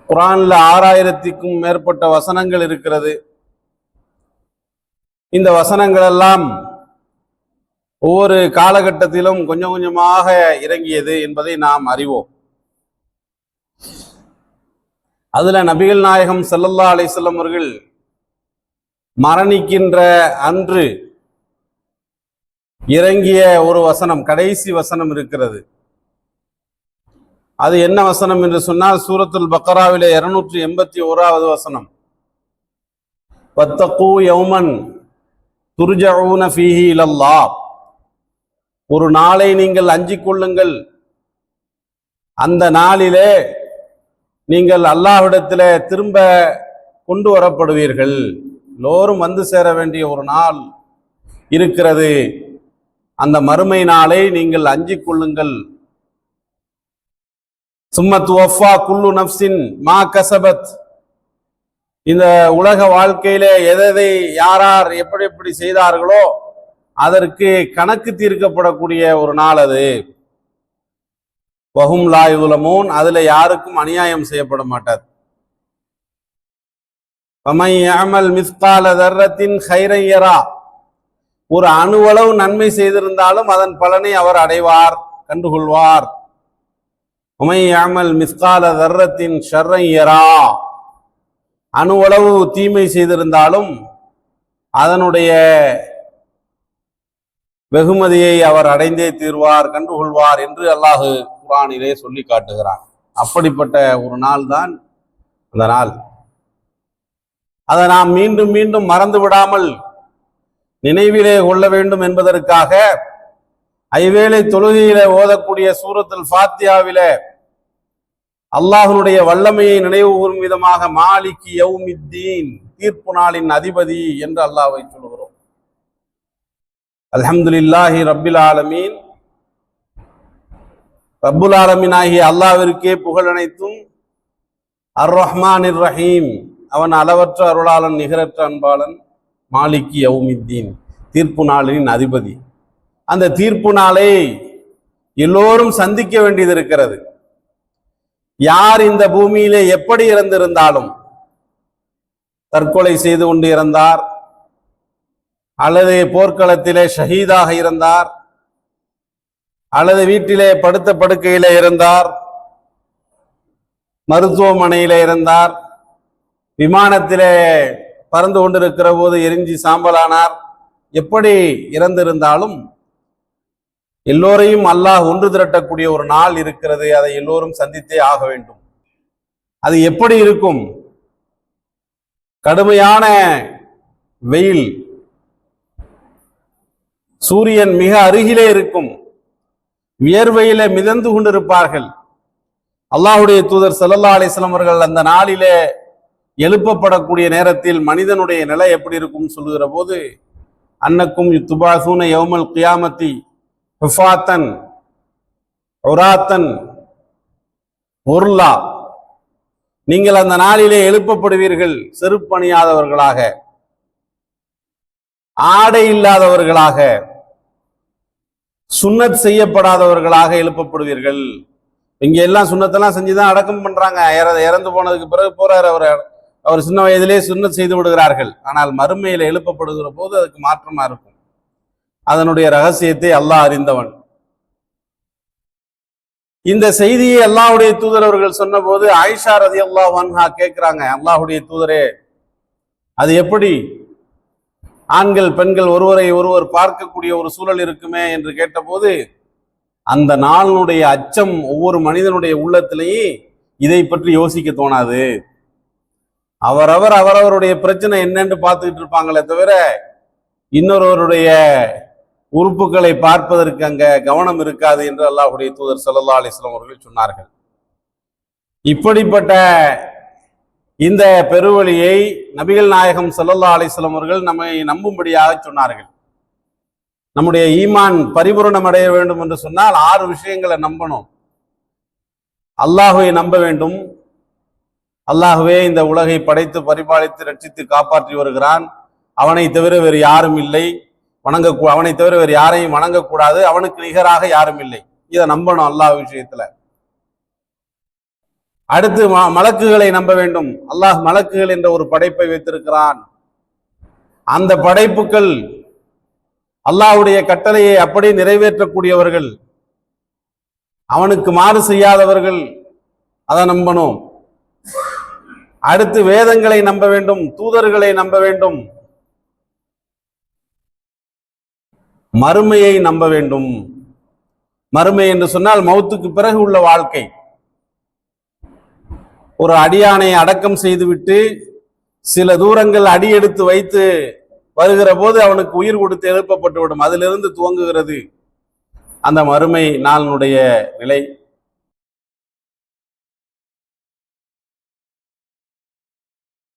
குர்ஆன்ல 6000க்கும் மேற்பட்ட வசனங்கள் இருக்கிறது. இந்த வசனங்கள் எல்லாம் ஒவ்வொரு காலகட்டத்திலும் கொஞ்சம் கொஞ்சமாக இறங்கியது என்பதை நாம் அறிவோம். அதுல நபிகள் நாயகம் ஸல்லல்லாஹு அலைஹி வஸல்லம் அவர்கள் மரணிக்கின்ற அன்று இறங்கிய ஒரு வசனம், கடைசி வசனம் இருக்கிறது. அது என்ன வசனம் என்று சொன்னால், சூரத்துல் பக்ராவிலே 281வது வசனம், வத்தகூ யௌமன் துர்ஜஊன ஃபீஹி இலல்லாஹ். ஒரு நாளை நீங்கள் அஞ்சிக் கொள்ளுங்கள், அந்த நாளிலே நீங்கள் அல்லாஹ்விடத்திலே திரும்ப கொண்டு வரப்படுவீர்கள். எல்லோரும் வந்து சேர வேண்டிய ஒரு நாள் இருக்கிறது, அந்த மறுமை நாளை நீங்கள் அஞ்சிக் கொள்ளுங்கள். சும்ம துவஃபா குல்லு நஃப்ஸின் மா கஸபத். இந்த உலக வாழ்க்கையிலே எதை யார் எப்படி எப்படி செய்தார்களோ அதற்கு கணக்கு தீர்க்கப்படக்கூடிய ஒரு நாள் அது. வஹும் லா யுலமூன், அதுல யாருக்கும் அநியாயம் செய்யப்பட மாட்டாது. ஃபமன் யஅமல் மிஸ்கால தர்ரத்தின் கைரன் யரா. ஒரு அணுவளவு நன்மை செய்திருந்தாலும் அதன் பலனை அவர் அடைவார், கண்டுகொள்வார். ஃபமன் யஅமல் மிஸ்கால தர்ரத்தின் ஷர்ரன் யரா. அணுவளவு தீமை செய்திருந்தாலும் அதனுடைய வெகுமதியை அவர் அடைந்தே தீர்வார், கண்டுகொள்வார் என்று அல்லாஹ் குர்ஆனிலே சொல்லி காட்டுகிறான். அப்படிப்பட்ட ஒரு நாள் தான் அந்த நாள். அதை நாம் மீண்டும் மீண்டும் மறந்து விடாமல் நினைவிலே கொள்ள வேண்டும் என்பதற்காக ஐவேளை தொழுகையிலே ஓதக்கூடிய சூரத்துல் ஃபாத்தியாவிலே அல்லாஹ்வுடைய வல்லமையை நினைவு கூறும் விதமாக மாலிகி யௌமித்தீன், தீர்ப்பு நாளின் அதிபதி என்று அல்லாஹ்வை சொல்கிறோம். அல்ஹம்துலில்லாஹி ரப்பில் ஆலமீன். ரப்புல் ஆலமீன் ஆகிய அல்லாஹ்விற்கே புகழ் அனைத்தும். அர் ரஹ்மானிர் ரஹீம், அவன் அளவற்ற அருளாளன் நிகரற்ற அன்பாளன். மாலிகி யௌமித்தீன், தீர்ப்பு நாளின் அதிபதி. அந்த தீர்ப்பு நாளை எல்லோரும் சந்திக்க வேண்டியது இருக்கிறது. யார் இந்த பூமியிலே எப்படி இறந்திருந்தாலும், தற்கொலை செய்து கொண்டு இறந்தார், அல்லது போர்க்களத்திலே ஷஹீதாக இருந்தார், அல்லது வீட்டிலே படுத்த படுக்கையிலே இருந்தார், மருத்துவமனையிலே இருந்தார், விமானத்திலே பறந்து கொண்டிருக்கிற போது எரிஞ்சி சாம்பலானார், எப்படி இறந்திருந்தாலும் எல்லோரையும் அல்லாஹ் ஒன்று திரட்டக்கூடிய ஒரு நாள் இருக்கிறது. அதை எல்லோரும் சந்தித்தே ஆக வேண்டும். அது எப்படி இருக்கும்? கடுமையான வெயில், சூரியன் மிக அருகிலே இருக்கும், வியர்வையிலே மிதந்து கொண்டிருப்பார்கள். அல்லாஹ்வுடைய தூதர் ஸல்லல்லாஹு அலைஹி வஸல்லம் அவர்கள் அந்த நாளிலே எழுப்பப்படக்கூடிய நேரத்தில் மனிதனுடைய நிலை எப்படி இருக்கும் சொல்லுகிற போது, அன்னக்கும் துபாசூன யௌமல் கியாமத்தி ஹுஃபாத்தன் உராத்தன் உர்லா. நீங்கள் அந்த நாளிலே எழுப்பப்படுவீர்கள் செருப்பணியாதவர்களாக, ஆடை இல்லாதவர்களாக, சுன்னத் செய்யப்படாதவர்களாக எழுப்பப்படுவீர்கள். இங்க எல்லாம் சுன்னத்தெல்லாம் செஞ்சுதான் அடக்கம் பண்றாங்க. இறந்து போனதுக்கு பிறகு போறார் அவர் சின்ன வயதிலே சுன்னத் செய்து விடுகிறார்கள். ஆனால் மறுமையில எழுப்பப்படுகிற போது அதுக்கு மாற்றமா இருக்கும். அதனுடைய ரகசியத்தை அல்லாஹ் அறிந்தவன். இந்த செய்தியை அல்லாஹ்வுடைய தூதர் அவர்கள் சொன்ன போது ஆயிஷா ரலியல்லாஹு அன்ஹா கேட்கிறாங்க, அல்லாஹ்வுடைய தூதரே, அது எப்படி ஆண்கள் பெண்கள் ஒருவரை ஒருவர் பார்க்கக்கூடிய ஒரு சூழல் இருக்குமே என்று கேட்டபோது, அந்த நாளினுடைய அச்சம் ஒவ்வொரு மனிதனுடைய உள்ளத்திலேயே இதை பற்றி யோசிக்க தோணாது. அவரவருடைய பிரச்சனை என்னன்னு பார்த்துக்கிட்டு இருப்பாங்களே தவிர இன்னொருவருடைய உறுப்புகளை பார்ப்பதற்கு அங்க கவனம் இருக்காது என்று அல்லாஹ்வுடைய தூதர் ஸல்லல்லாஹு அலைஹி வஸல்லம் அவர்கள் சொன்னார்கள். இப்படிப்பட்ட இந்த பெருவழியை நபிகள் நாயகம் ஸல்லல்லாஹு அலைஹி வஸல்லம் அவர்கள் நம்மை நம்பும்படியாக சொன்னார்கள். நம்முடைய ஈமான் பரிபூரணம் அடைய வேண்டும் என்று சொன்னால் 6 விஷயங்களை நம்பணும். அல்லாஹ்வை நம்ப வேண்டும். அல்லாஹ்வே இந்த உலகை படைத்து பரிபாலித்து ரட்சித்து காப்பாற்றி வருகிறான். அவனை தவிர வேறு யாரும் இல்லை. அவனை தவிர வேறு யாரையும் வணங்கக்கூடாது. அவனுக்கு நிகராக யாரும் இல்லை. இதை நம்பணும் அல்லாஹ் விஷயத்துல. அடுத்து மலக்குகளை நம்ப வேண்டும். அல்லாஹ் மலக்குகள் என்ற ஒரு படைப்பை வைத்திருக்கிறான். அந்த படைப்புகள் அல்லாஹ்வுடைய கட்டளையை அப்படி நிறைவேற்றக்கூடியவர்கள், அவனுக்கு மாறு செய்யாதவர்கள், அதை நம்பணும். அடுத்து வேதங்களை நம்ப வேண்டும், தூதர்களை நம்ப வேண்டும், மறுமையை நம்ப வேண்டும். மறுமை என்று சொன்னால் மௌத்துக்கு பிறகு உள்ள வாழ்க்கை. ஒரு அடியானை அடக்கம் செய்துவிட்டு சில தூரங்கள் அடி எடுத்து வைத்து வருகிற போது அவனுக்கு உயிர் கொடுத்து எழுப்பப்பட்டு விடும். அதிலிருந்து துவங்குகிறது அந்த மறுமை நாளினுடைய நிலை.